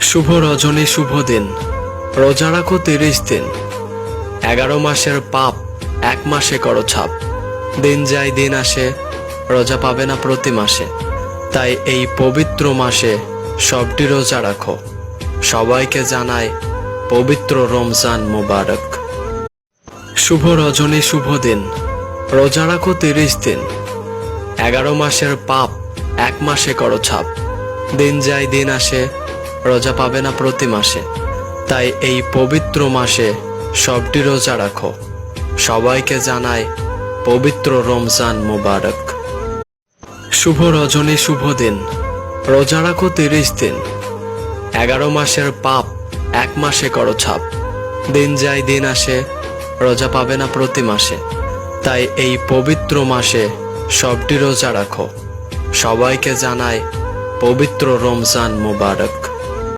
শুভ রজনী শুভ দিন, রোজা রাখো 30 দিন। 11 মাসের পাপ 1 মাসে করো ছাপ। দিন যায় দিন আসে, রোজা পাবে না প্রতি মাসে। তাই এই পবিত্র মাসে সবটি রোজা রাখো। সবাইকে জানাই পবিত্র রমজান মোবারক। শুভ রজনী শুভ দিন, রোজা রাখো 30 দিন। 11 মাসের পাপ 1 মাসে করো ছাপ। দিন যায় দিন আসে, রোজা পাবে না প্রতি মাসে। তাই এই পবিত্র মাসে সবটি রোজা রাখো। সবাইকে জানাই পবিত্র রমজান মোবারক। শুভ রজনী শুভ দিন, রোজা রাখো 30 দিন। 11 মাসের পাপ 1 মাসে করো ছাপ। দিন যায় দিন আসে, রোজা পাবে না প্রতি মাসে। তাই এই পবিত্র মাসে সবটি রোজা রাখো। সবাইকে জানাই পবিত্র রমজান মোবারক।